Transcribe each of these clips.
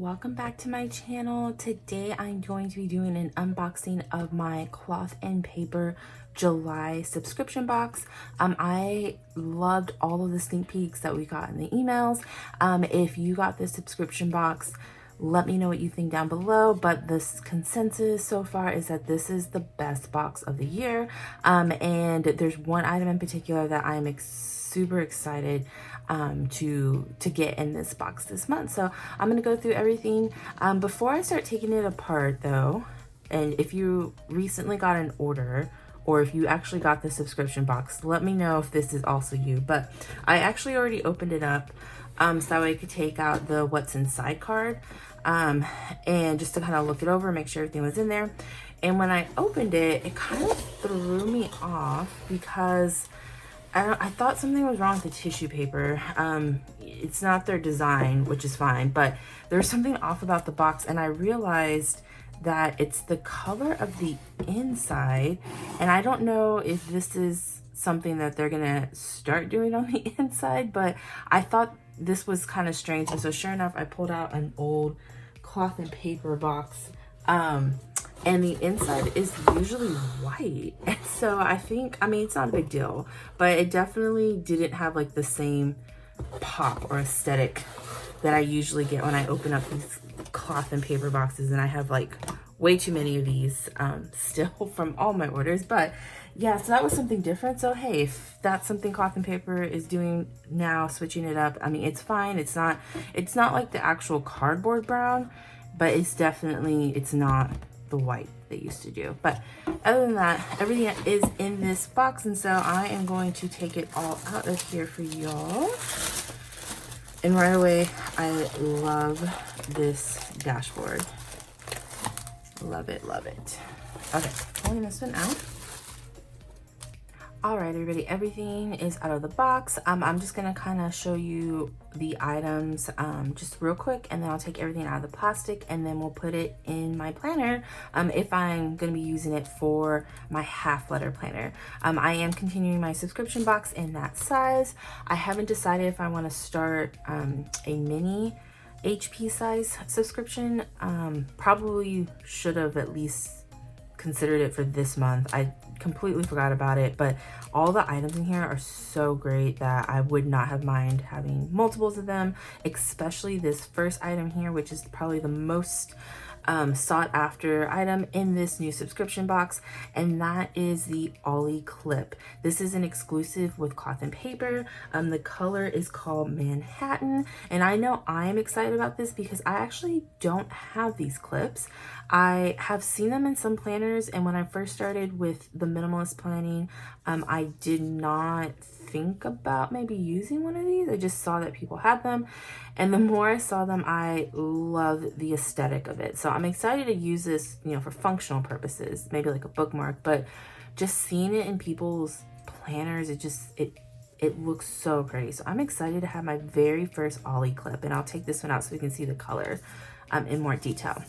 welcome back to my channel. Today I'm going to be doing an unboxing of my Cloth and Paper July subscription box. I loved all of the sneak peeks that we got in the emails. If you got this subscription box, let me know what you think down below, but this consensus so far is that this is the best box of the year. And there's one item in particular that I'm super excited to get in this box this month. So I'm gonna go through everything. Before I start taking it apart though, and if you recently got an order or if you actually got the subscription box, let me know if this is also you. But I actually already opened it up so that way I could take out the what's inside card and just to kind of look it over, make sure everything was in there. And when I opened it, it kind of threw me off because I thought something was wrong with the tissue paper. It's not their design, which is fine, but there's something off about the box, and I realized that it's the color of the inside, and I don't know if this is something that they're gonna start doing on the inside, but I thought this was kind of strange. And so sure enough, I pulled out an old Cloth and Paper box, and the inside is usually white. And so I think, I mean, it's not a big deal, but it definitely didn't have like the same pop or aesthetic that I usually get when I open up these Cloth and Paper boxes. And I have like way too many of these still from all my orders. But yeah, so that was something different. So hey, if that's something Cloth and Paper is doing now, switching it up, I mean, it's fine. It's not like the actual cardboard brown, but it's definitely, it's not the white they used to do. But other than that, everything is in this box, and so I am going to take it all out of here for y'all. And right away, I love this dashboard. Love it, love it. Okay, pulling this one out. All right, everybody, everything is out of the box. I'm just gonna kind of show you the items just real quick, and then I'll take everything out of the plastic, and then we'll put it in my planner if I'm gonna be using it for my half letter planner. I am continuing my subscription box in that size. I haven't decided if I want to start a mini HP size subscription. Probably should have at least considered it for this month. I completely forgot about it, but all the items in here are so great that I would not have mind having multiples of them, especially this first item here, which is probably the most sought after item in this new subscription box, and that is the Ollie clip. This is an exclusive with Cloth and Paper. The color is called Manhattan, and I know I'm excited about this because I actually don't have these clips. I have seen them in some planners, and when I first started with the minimalist planning, I did not think about maybe using one of these. I just saw that people had them, and the more I saw them, I love the aesthetic of it. So I'm excited to use this, you know, for functional purposes, maybe like a bookmark, but just seeing it in people's planners, it looks so pretty. So I'm excited to have my very first Ollie clip, and I'll take this one out so we can see the color in more detail.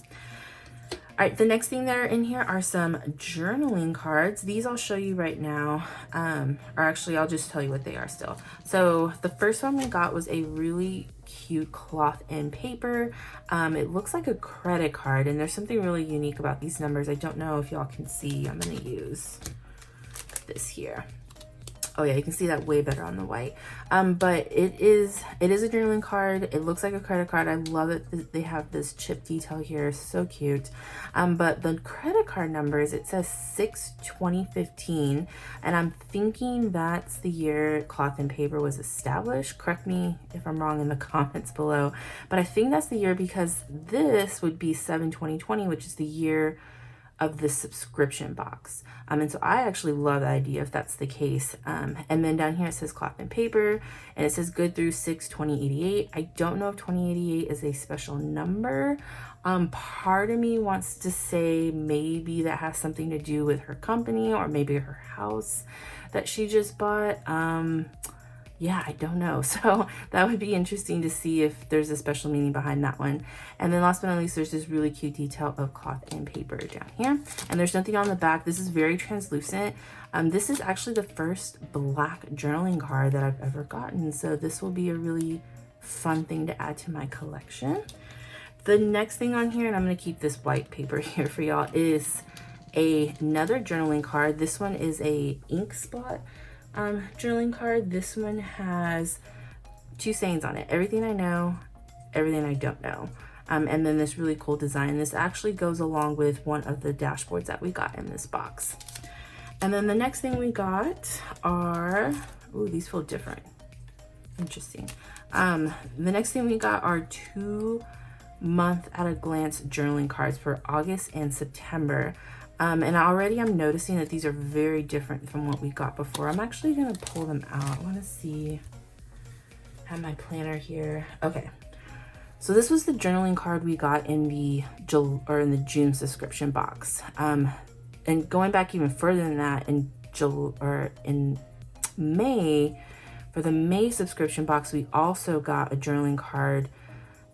All right, the next thing that are in here are some journaling cards. These I'll show you right now, or actually I'll just tell you what they are still. So the first one we got was a really cute Cloth and Paper. It looks like a credit card, and there's something really unique about these numbers. I don't know if y'all can see. I'm gonna use this here. Oh yeah, you can see that way better on the white. But it is a journaling card. It looks like a credit card. I love it. They have this chip detail here, so cute. But the credit card numbers, it says 6/2015, and I'm thinking that's the year Cloth and Paper was established. Correct me if I'm wrong in the comments below, but I think that's the year because this would be 7/2020, which is the year of the subscription box. And so I actually love the idea if that's the case. And then down here it says Cloth and Paper, and it says good through 6/2088. I don't know if 2088 is a special number. Part of me wants to say maybe that has something to do with her company or maybe her house that she just bought. Yeah, I don't know. So that would be interesting to see if there's a special meaning behind that one. And then last but not least, there's this really cute detail of Cloth and Paper down here. And there's nothing on the back. This is very translucent. This is actually the first black journaling card that I've ever gotten. So this will be a really fun thing to add to my collection. The next thing on here, and I'm gonna keep this white paper here for y'all, is another journaling card. This one is a ink spot journaling card. This one has 2 sayings on it: everything I know, everything I don't know. And then this really cool design. This actually goes along with one of the dashboards that we got in this box. And then the next thing we got are, ooh, these feel different. Interesting. The next thing we got are 2 month at a glance journaling cards for August and September. And already I'm noticing that these are very different from what we got before. I'm actually gonna pull them out. I wanna see, I have my planner here. Okay. So this was the journaling card we got in the June subscription box. And going back even further than that, in May, for the May subscription box, we also got a journaling card.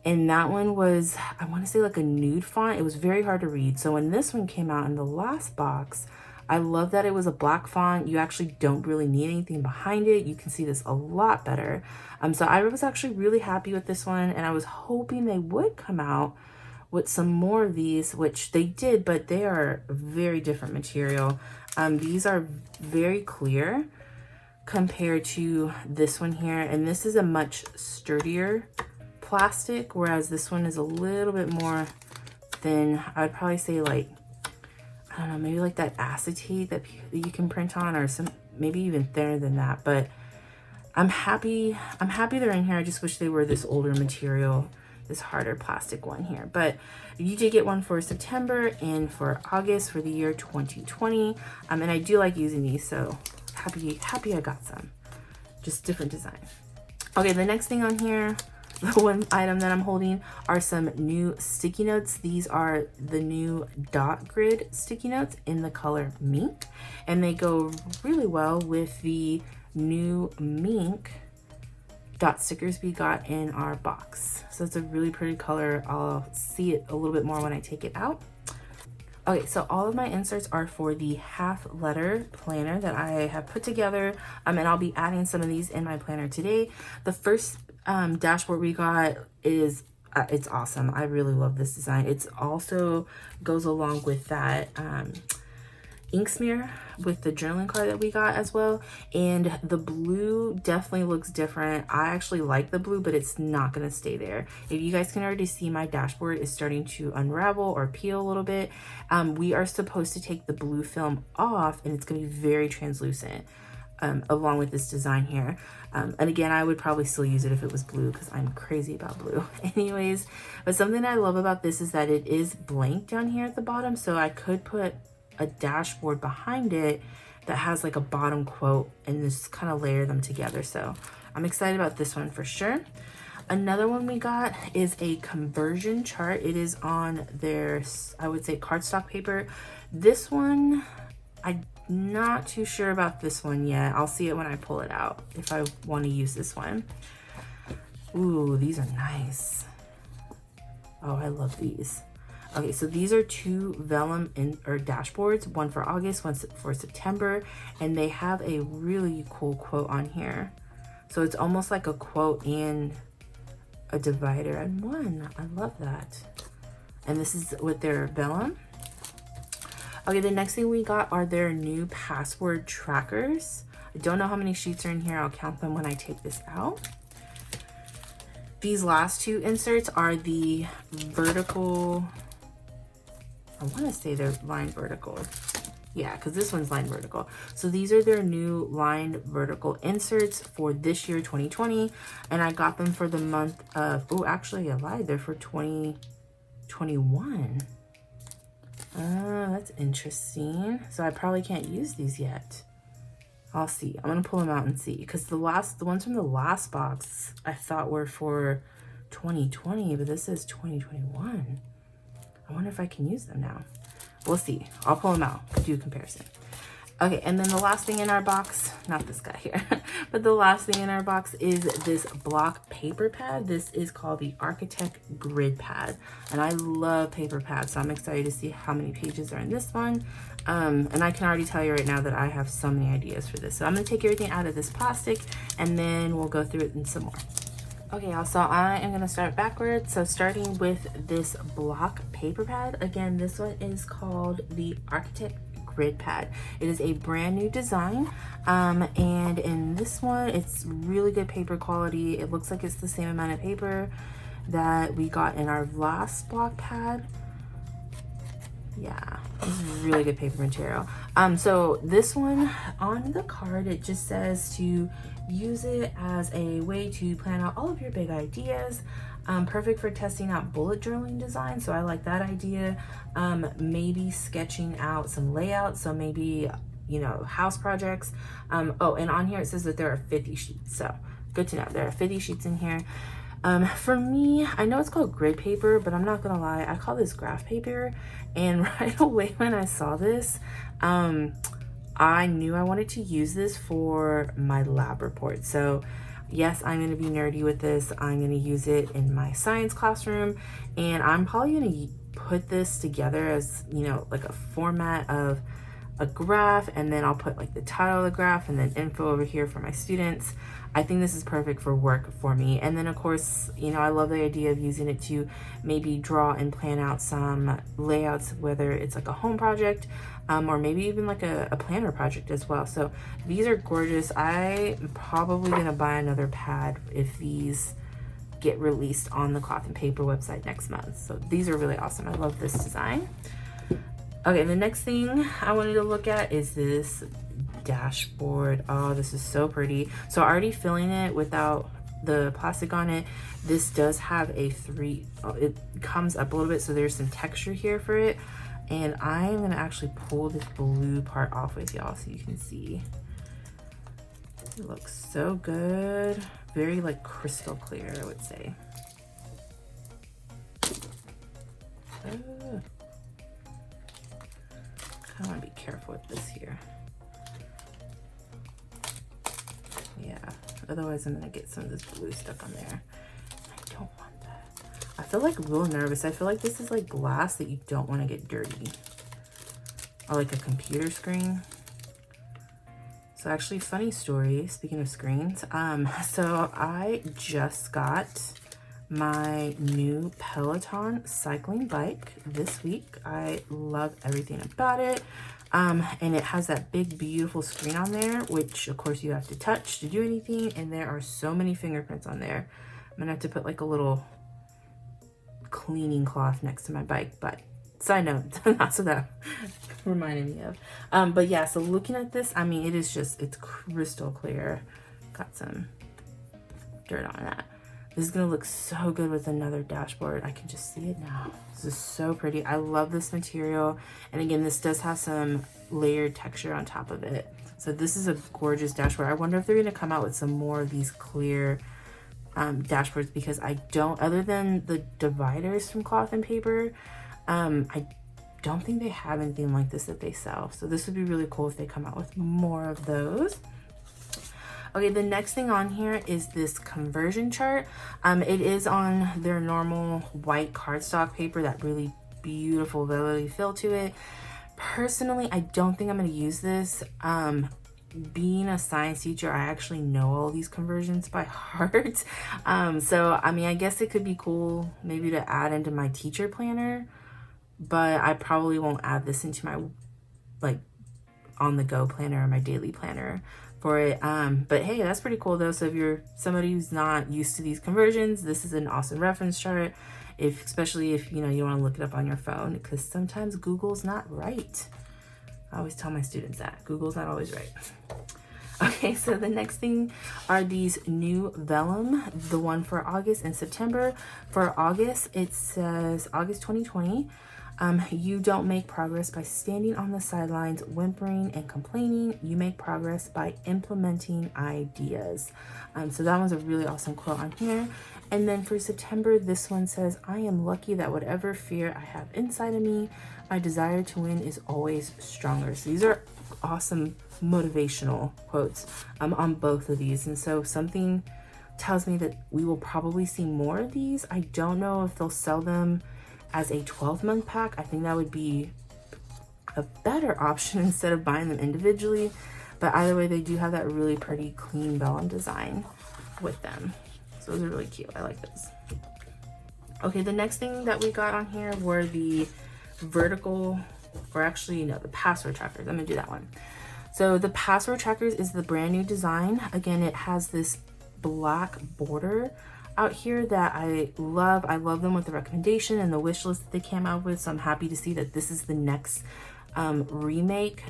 And that one was, I want to say, like a nude font. It was very hard to read. So when this one came out in the last box, I love that it was a black font. You actually don't really need anything behind it. You can see this a lot better. So I was actually really happy with this one, and I was hoping they would come out with some more of these, which they did, but they are very different material. These are very clear compared to this one here, and this is a much sturdier plastic, whereas this one is a little bit more thin. I would probably say, like, I don't know, maybe like that acetate that you can print on, or some, maybe even thinner than that. But I'm happy they're in here. I just wish they were this older material, this harder plastic one here. But you did get one for September and for August for the year 2020. And I do like using these, so happy I got some. Just different design. Okay, the next thing on here, the one item that I'm holding, are some new sticky notes. These are the new dot grid sticky notes in the color mink, and they go really well with the new mink dot stickers we got in our box. So it's a really pretty color. I'll see it a little bit more when I take it out. Okay, so all of my inserts are for the half letter planner that I have put together, and I'll be adding some of these in my planner today. The first dashboard we got is it's awesome. I really love this design. It's also goes along with that ink smear with the journaling card that we got as well. And the blue definitely looks different. I actually like the blue, but it's not gonna stay there. If you guys can already see, my dashboard is starting to unravel or peel a little bit. We are supposed to take the blue film off, and it's gonna be very translucent along with this design here. And again, I would probably still use it if it was blue, because I'm crazy about blue. Anyways, but something I love about this is that it is blank down here at the bottom, so I could put a dashboard behind it that has like a bottom quote and just kind of layer them together. So I'm excited about this one for sure. Another one we got is a conversion chart. It is on their, I would say, cardstock paper. This one, I'm not too sure about this one yet. I'll see it when I pull it out if I want to use this one. Ooh, these are nice. Oh, I love these. Okay, so these are 2 vellum dashboards, one for August, one for September, and they have a really cool quote on here. So it's almost like a quote and a divider in one. I love that. And this is with their vellum. Okay, the next thing we got are their new password trackers. I don't know how many sheets are in here. I'll count them when I take this out. These last 2 inserts are the vertical, I want to say they're lined vertical. Yeah, because this one's lined vertical. So these are their new lined vertical inserts for this year, 2020. And I got them for the month of, oh, actually I lied. They're for 2021. That's interesting. So I probably can't use these yet. I'll see. I'm going to pull them out and see. Because the ones from the last box I thought were for 2020, but this is 2021. I wonder if I can use them now. We'll see. I'll pull them out, do a comparison. Okay, and then the last thing in our box, not this guy here, but the last thing in our box is this block paper pad. This is called the Architect Grid Pad. And I love paper pads, so I'm excited to see how many pages are in this one. And I can already tell you right now that I have so many ideas for this. So I'm gonna take everything out of this plastic, and then we'll go through it and some more. Okay, y'all, so I am gonna start backwards. So starting with this block paper pad. Again, this one is called the Architect Grid Pad. It is a brand new design, and in this one, it's really good paper quality. It looks like it's the same amount of paper that we got in our last block pad. Yeah, this is really good paper material. So this one on the card, it just says to use it as a way to plan out all of your big ideas. Perfect for testing out bullet journaling design. So I like that idea. Maybe sketching out some layouts. So maybe, you know, house projects. Oh, and on here it says that there are 50 sheets. So good to know. There are 50 sheets in here. For me, I know it's called grid paper, but I'm not gonna lie, I call this graph paper. And right away when I saw this, I knew I wanted to use this for my lab report. So yes, I'm gonna be nerdy with this. I'm gonna use it in my science classroom, and I'm probably gonna put this together as, you know, like a format of a graph, and then I'll put like the title of the graph and then info over here for my students. I think this is perfect for work for me. And then of course, you know, I love the idea of using it to maybe draw and plan out some layouts, whether it's like a home project, or maybe even like a planner project as well. So these are gorgeous. I'm probably gonna buy another pad if these get released on the Cloth and Paper website next month. So these are really awesome. I love this design. Okay, the next thing I wanted to look at is this dashboard. Oh, this is so pretty. So already filling it without the plastic on it. This does have a it comes up a little bit, so there's some texture here for it. And I'm gonna actually pull this blue part off with y'all so you can see. It looks so good. Very like crystal clear, I would say. I want to be careful with this here. Yeah, otherwise I'm gonna get some of this blue stuck on there. I don't want that. I feel like real nervous. I feel like this is like glass that you don't want to get dirty. Or like a computer screen. So actually, funny story, speaking of screens, so I just got my new Peloton cycling bike this week. I love everything about it. And it has that big, beautiful screen on there, which of course you have to touch to do anything. And there are so many fingerprints on there. I'm gonna have to put like a little cleaning cloth next to my bike, but side note, that's what that reminded me of. But yeah, so looking at this, I mean, it's crystal clear. Got some dirt on that. This is gonna look so good with another dashboard. I can just see it now. This is so pretty. I love this material. And again, this does have some layered texture on top of it. So this is a gorgeous dashboard. I wonder if they're gonna come out with some more of these clear dashboards, because I don't, other than the dividers from Cloth and Paper, I don't think they have anything like this that they sell. So this would be really cool if they come out with more of those. Okay, the next thing on here is this conversion chart. It is on their normal white cardstock paper, that really beautiful velvety feel to it. Personally, I don't think I'm gonna use this. Being a science teacher, I actually know all these conversions by heart. So, I mean, I guess it could be cool maybe to add into my teacher planner, but I probably won't add this into my like on the go planner or my daily planner for it. But hey, that's pretty cool though. So if you're somebody who's not used to these conversions, this is an awesome reference chart. Especially if you know you want to look it up on your phone, because sometimes Google's not right. I always tell my students that Google's not always right. Okay, so the next thing are these new vellum, the one for August and September. For August, it says August 2020. You don't make progress by standing on the sidelines, whimpering and complaining. You make progress by implementing ideas. So that one's a really awesome quote on here. And then for September, this one says, I am lucky that whatever fear I have inside of me, my desire to win is always stronger. So these are awesome motivational quotes on both of these. And so something tells me that we will probably see more of these. I don't know if they'll sell them as a 12-month pack. I think that would be a better option instead of buying them individually. But either way, they do have that really pretty clean vellum design with them. So those are really cute. I like those. Okay, the next thing that we got on here were the vertical, or actually no, the password trackers. I'm gonna do that one. So the password trackers is the brand new design. Again, it has this black border out here that I love. I love them with the recommendation and the wish list that they came out with. So I'm happy to see that this is the next remake,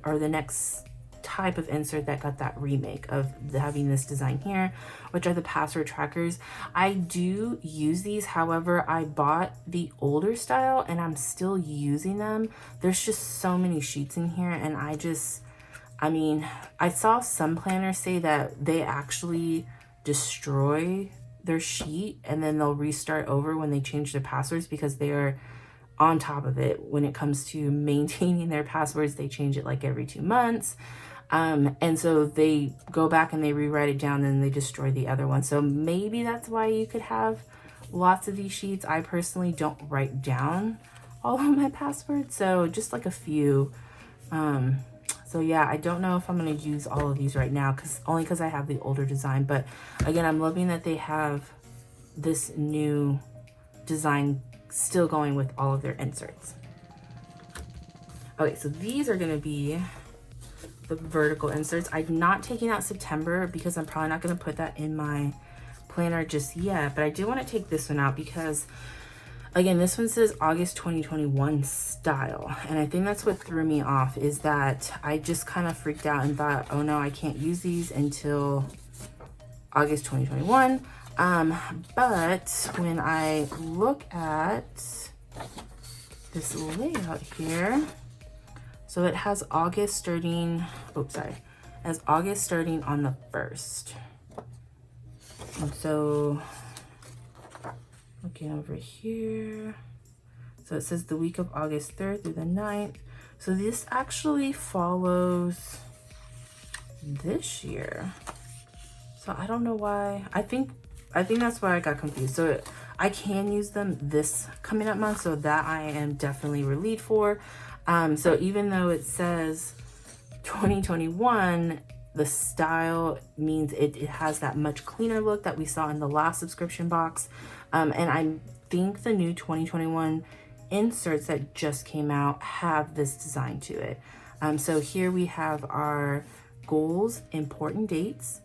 or the next type of insert that got that remake of having this design here, which are the password trackers. I do use these, however, I bought the older style and I'm still using them. There's just so many sheets in here, and I mean, I saw some planners say that they actually destroy their sheet and then they'll restart over when they change their passwords, because they are on top of it when it comes to maintaining their passwords. They change it like every 2 months. And so they go back and they rewrite it down and they destroy the other one. So maybe that's why you could have lots of these sheets. I personally don't write down all of my passwords, so just like a few. So yeah, I don't know if I'm going to use all of these right now, only because I have the older design. But again, I'm loving that they have this new design still going with all of their inserts. Okay, so these are going to be the vertical inserts. I'm not taking out September because I'm probably not going to put that in my planner just yet, but I do want to take this one out because, again, this one says August 2021 style, and I think that's what threw me off, is that I just kind of freaked out and thought, oh no, I can't use these until August 2021. But when I look at this layout here, so it has August starting, has August starting on the 1st. And so looking over here, so it says the week of August 3rd through the 9th. So this actually follows this year. So I don't know why. I think that's why I got confused. So I can use them this coming up month, so that I am definitely relieved for. So even though it says 2021, the style means it has that much cleaner look that we saw in the last subscription box. And I think the new 2021 inserts that just came out have this design to it. So here we have our goals, important dates.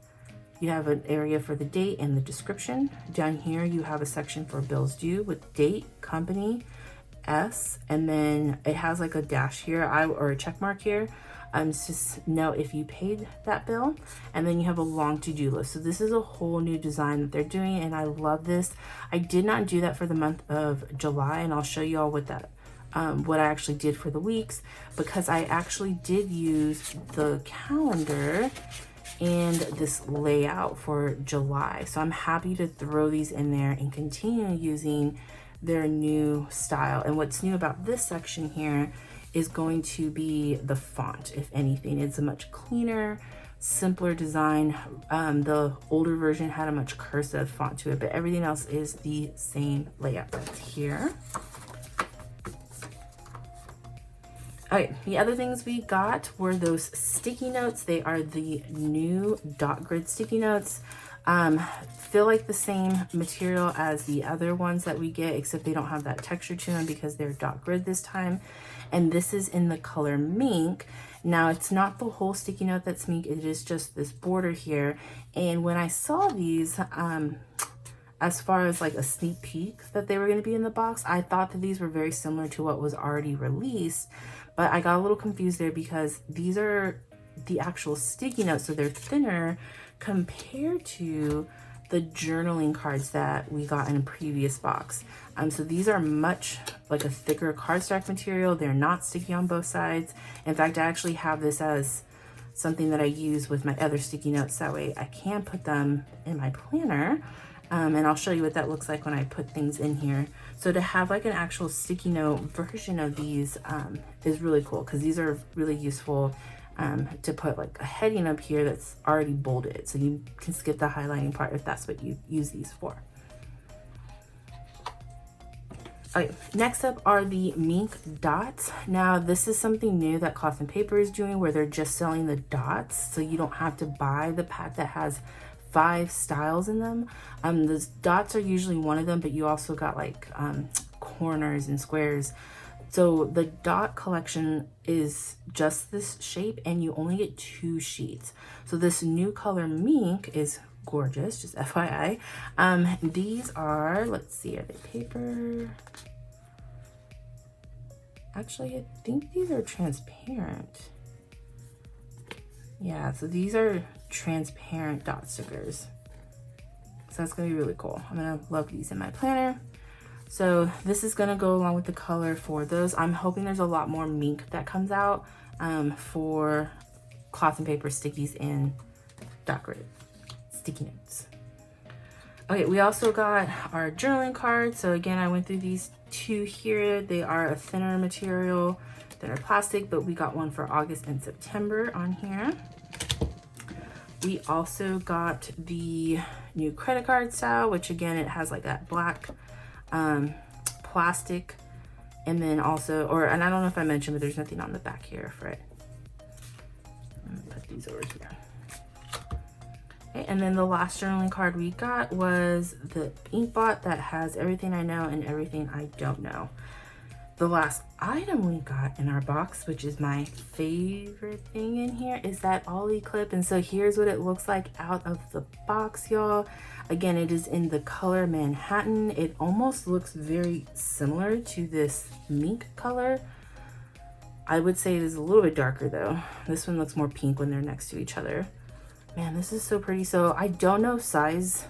You have an area for the date and the description. Down here, you have a section for bills due with date, company, S, and then it has like a dash here, or a check mark here. Just note if you paid that bill, and then you have a long to-do list. So this is a whole new design that they're doing, and I love this. I did not do that for the month of July, and I'll show you all what that what I actually did for the weeks, because I actually did use the calendar and this layout for July. So I'm happy to throw these in there and continue using their new style. And what's new about this section here is going to be the font. If anything, it's a much cleaner, simpler design. The older version had a much cursive font to it, but everything else is the same layout that's here. Okay, the other things we got were those sticky notes. They are the new dot grid sticky notes. Feel like the same material as the other ones that we get, except they don't have that texture to them because they're dot grid this time. And this is in the color mink. Now, it's not the whole sticky note that's mink, it is just this border here. And when I saw these, as far as like a sneak peek that they were going to be in the box, I thought that these were very similar to what was already released, but I got a little confused there because these are the actual sticky notes, so they're thinner compared to the journaling cards that we got in a previous box. So these are much like a thicker cardstock material. They're not sticky on both sides. In fact, I actually have this as something that I use with my other sticky notes. That way I can put them in my planner. And I'll show you what that looks like when I put things in here. So to have like an actual sticky note version of these is really cool, because these are really useful to put like a heading up here that's already bolded, so you can skip the highlighting part if that's what you use these for. Okay, next up are the mink dots. Now this is something new that Cloth and Paper is doing, where they're just selling the dots, so you don't have to buy the pack that has 5 styles in them. The dots are usually one of them, but you also got like corners and squares. So the dot collection is just this shape, and you only get 2 sheets. So this new color mink is gorgeous, just FYI. These are, let's see, are they paper? Actually, I think these are transparent. Yeah, so these are transparent dot stickers. So that's gonna be really cool. I'm gonna love these in my planner. So this is gonna go along with the color for those. I'm hoping there's a lot more mink that comes out for cloth and paper stickies and dot grid sticky notes. Okay, we also got our journaling cards. So again, I went through these 2 here. They are a thinner material, thinner plastic, but we got one for August and September on here. We also got the new credit card style, which again, it has like that black plastic, and then also, and I don't know if I mentioned, but there's nothing on the back here for it. I'm gonna put these over here. Okay, and then the last journaling card we got was the Inkbot that has everything I know and everything I don't know. The last item we got in our box, which is my favorite thing in here, is that Ollie clip. And so here's what it looks like out of the box, y'all. Again, it is in the color Manhattan. It almost looks very similar to this mink color. I would say it is a little bit darker though. This one looks more pink when they're next to each other. Man, this is so pretty. So I don't know size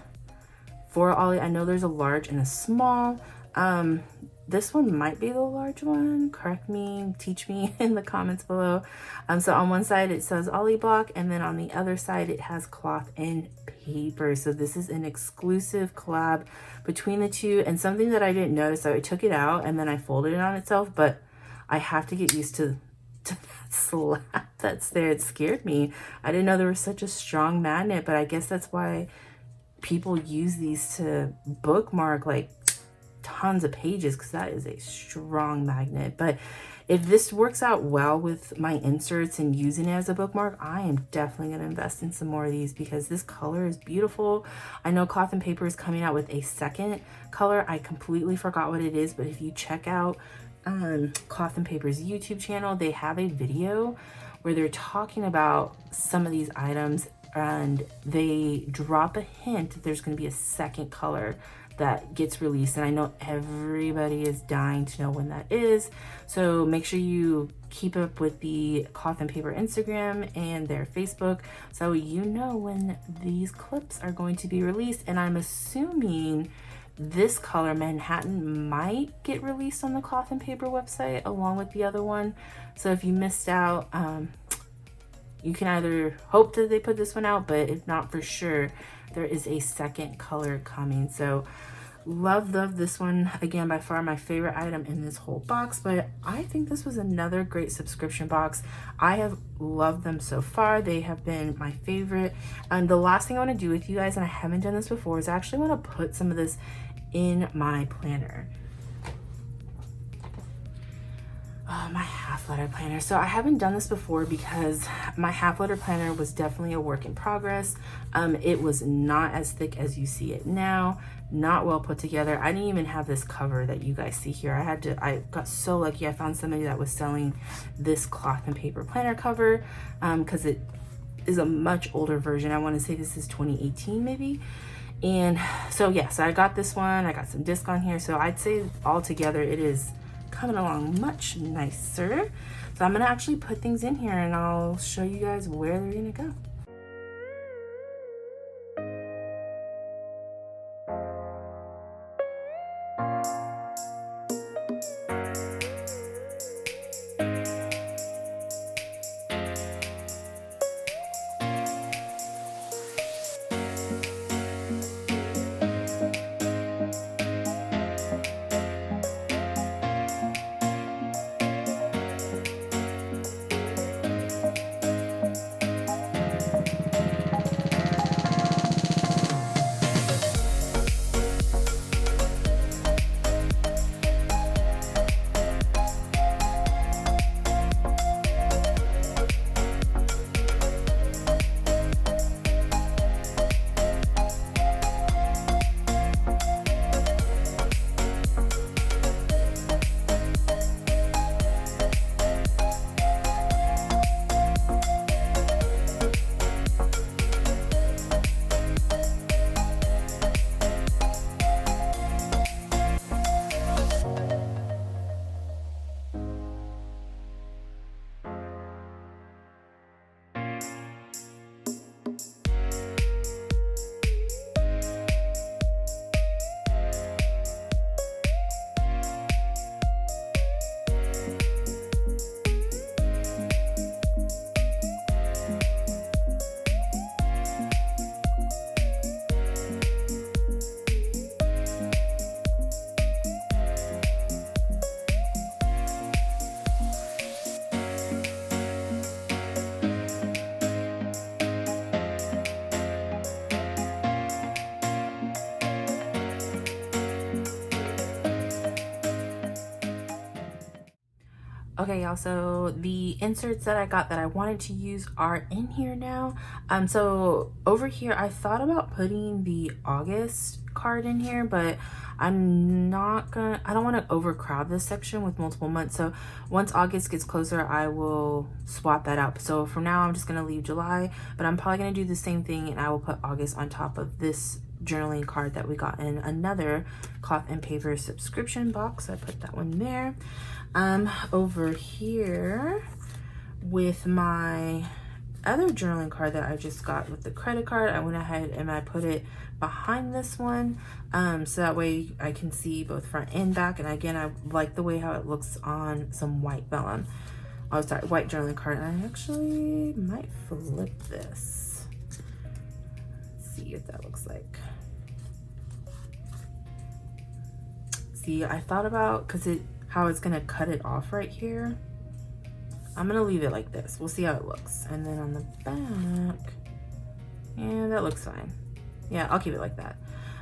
for Ollie. I know there's a large and a small. This one might be the large one. Correct me, teach me in the comments below. So on one side it says Ollie Block, and then on the other side it has cloth and paper. So this is an exclusive collab between the two, and something that I didn't notice. So I took it out and then I folded it on itself, but I have to get used to that slap that's there. It scared me. I didn't know there was such a strong magnet, but I guess that's why people use these to bookmark like tons of pages, because that is a strong magnet. But if this works out well with my inserts and using it as a bookmark, I am definitely going to invest in some more of these because this color is beautiful. I know Cloth and Paper is coming out with a second color. I completely forgot what it is, but if you check out Cloth and Paper's YouTube channel, they have a video where they're talking about some of these items, and they drop a hint that there's going to be a second color that gets released, and I know everybody is dying to know when that is. So make sure you keep up with the Cloth and Paper Instagram and their Facebook so you know when these clips are going to be released. And I'm assuming this color Manhattan might get released on the Cloth and Paper website along with the other one. So if you missed out, you can either hope that they put this one out, but if not, for sure there is a second color coming. So love this one. Again, by far my favorite item in this whole box, but I think this was another great subscription box. I have loved them so far. They have been my favorite. And the last thing I want to do with you guys, and I haven't done this before, is I actually want to put some of this in my planner. Oh, my half letter planner. So I haven't done this before because my half letter planner was definitely a work in progress. It was not as thick as you see it now, not well put together. I didn't even have this cover that you guys see here. I got so lucky. I found somebody that was selling this Cloth and Paper planner cover because it is a much older version. I want to say this is 2018 maybe. And so yeah, so I got this one. I got some disc on here. So I'd say altogether it is coming along much nicer. So I'm gonna actually put things in here and I'll show you guys where they're gonna go. Okay, y'all, so the inserts that I got that I wanted to use are in here now. So over here, I thought about putting the August card in here, but I don't want to overcrowd this section with multiple months. So once August gets closer, I will swap that out. So for now, I'm just going to leave July, but I'm probably going to do the same thing, and I will put August on top of this journaling card that we got in another Cloth and Paper subscription box. I put that one there. Over here with my other journaling card that I just got with the credit card, I went ahead and I put it behind this one, so that way I can see both front and back. And again, I like the way how it looks on some white vellum. Oh, sorry, white journaling card. And I actually might flip this. Let's see what that looks like. See, I thought about, how it's gonna cut it off right here. I'm gonna leave it like this. We'll see how it looks. And then on the back, yeah, that looks fine. Yeah, I'll keep it like that.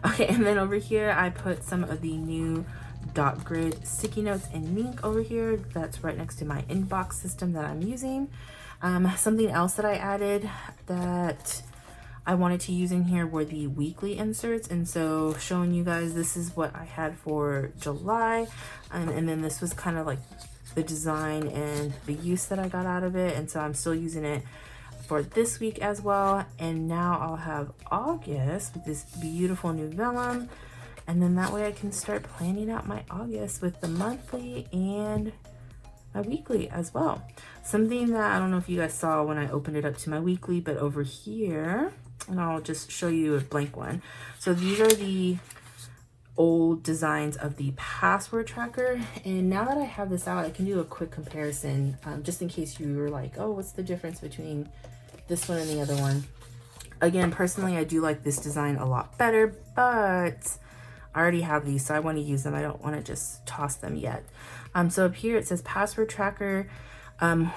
Okay, and then over here, I put some of the new dot grid sticky notes in Mink over here. That's right next to my inbox system that I'm using. Something else that I added that I wanted to use in here were the weekly inserts, and so showing you guys, this is what I had for July, and then this was kind of like the design and the use that I got out of it, and so I'm still using it for this week as well. And now I'll have August with this beautiful new vellum, and then that way I can start planning out my August with the monthly and my weekly as well. Something that I don't know if you guys saw when I opened it up to my weekly, but over here, and I'll just show you a blank one. So these are the old designs of the password tracker, and now that I have this out, I can do a quick comparison, just in case you were like, oh, what's the difference between this one and the other one. Again, personally, I do like this design a lot better, but I already have these, so I want to use them. I don't want to just toss them yet. So up here it says password tracker,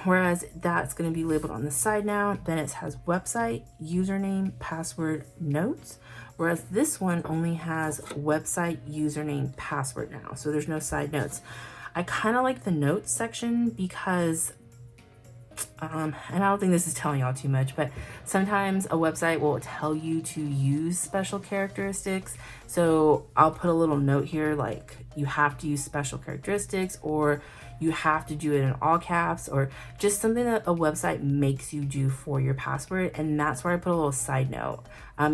whereas that's going to be labeled on the side now. Then it has website, username, password, notes, whereas this one only has website, username, password now. So there's no side notes. I kind of like the notes section because and I don't think this is telling y'all too much, but sometimes a website will tell you to use special characteristics. So I'll put a little note here like you have to use special characteristics, or you have to do it in all caps, or just something that a website makes you do for your password. And that's where I put a little side note,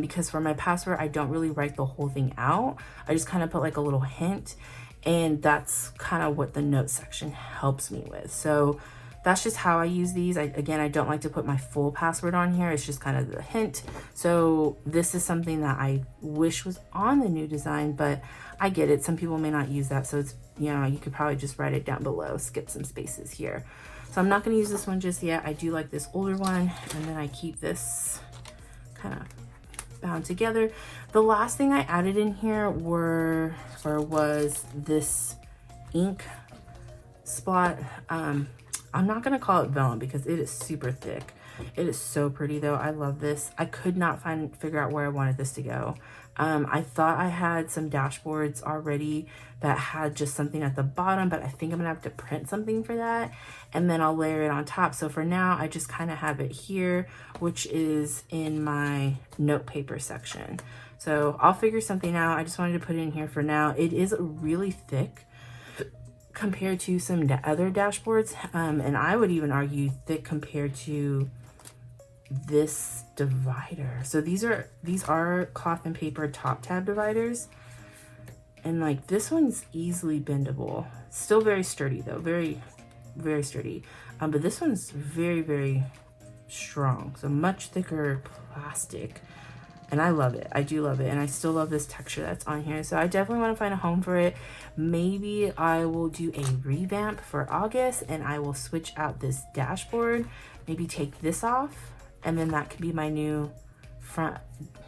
because for my password, I don't really write the whole thing out. I just kind of put like a little hint, and that's kind of what the note section helps me with. So that's just how I use these. Again, I don't like to put my full password on here. It's just kind of the hint. So this is something that I wish was on the new design, but I get it. Some people may not use that. So it's, you know, you could probably just write it down below, skip some spaces here. So I'm not going to use this one just yet. I do like this older one. And then I keep this kind of bound together. The last thing I added in here was this ink spot. I'm not going to call it vellum because it is super thick. It is so pretty though. I love this. I could not figure out where I wanted this to go. I thought I had some dashboards already that had just something at the bottom, but I think I'm gonna have to print something for that, and then I'll layer it on top. So for now, I just kind of have it here, which is in my note paper section. So I'll figure something out. I just wanted to put it in here for now. It is really thick compared to some other dashboards, and I would even argue thick compared to this divider. So these are Cloth and Paper top tab dividers, and like this one's easily bendable. Still very sturdy though, very sturdy, but this one's very strong, so much thicker plastic. And I love it. I do love it. And I still love this texture that's on here. So I definitely want to find a home for it. Maybe I will do a revamp for August and I will switch out this dashboard. Maybe take this off. And then that could be my new front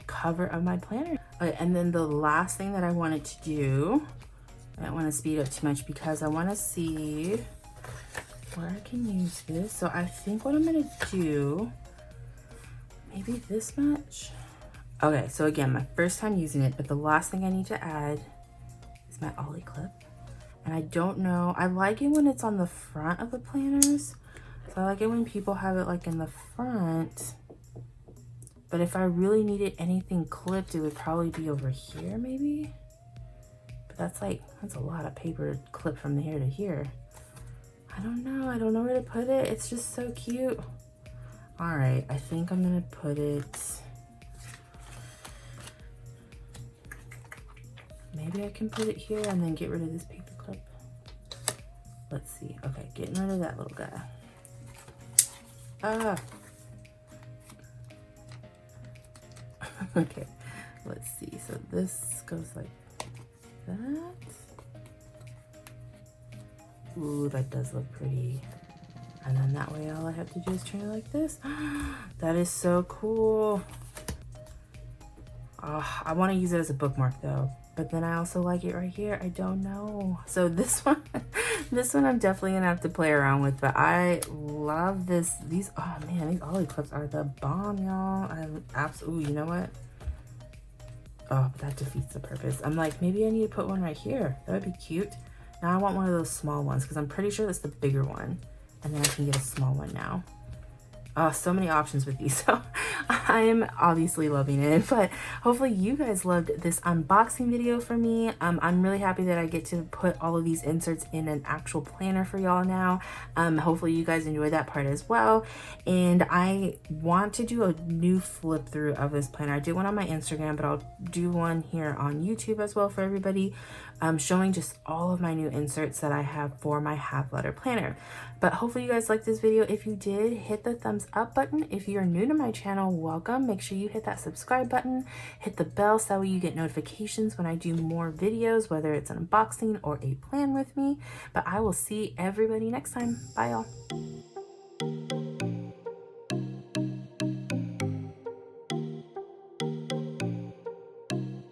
cover of my planner. Okay, and then the last thing that I wanted to do, I don't want to speed up too much because I want to see where I can use this. So I think what I'm going to do, maybe this much. Okay, so again, my first time using it, but the last thing I need to add is my Ollie clip. And I don't know, I like it when it's on the front of the planners. So I like it when people have it like in the front. But if I really needed anything clipped, it would probably be over here maybe. But that's a lot of paper to clip from here to here. I don't know where to put it. It's just so cute. All right, I think I'm gonna put it, maybe I can put it here and then get rid of this paper clip. Let's see. Okay, getting rid of that little guy. Okay, let's see. So this goes like that. Ooh, that does look pretty. And then that way all I have to do is turn it like this. That is so cool. I want to use it as a bookmark though, but then I also like it right here. I don't know. So this one, this one I'm definitely gonna have to play around with, but I love this. These, oh man, these Ollie clips are the bomb, y'all. I absolutely, you know what? Oh, but that defeats the purpose. I'm like, maybe I need to put one right here. That would be cute. Now I want one of those small ones because I'm pretty sure that's the bigger one. And then I can get a small one now. Oh, so many options with these. So I'm obviously loving it, but hopefully you guys loved this unboxing video for me. I'm really happy that I get to put all of these inserts in an actual planner for y'all now. Hopefully you guys enjoy that part as well. And I want to do a new flip through of this planner. I did one on my Instagram, but I'll do one here on YouTube as well for everybody, showing just all of my new inserts that I have for my half letter planner. But hopefully you guys liked this video. If you did, hit the thumbs up button. If you're new to my channel, welcome. Make sure you hit that subscribe button, hit the bell so that way you get notifications when I do more videos, whether it's an unboxing or a plan with me. But I will see everybody next time. Bye y'all.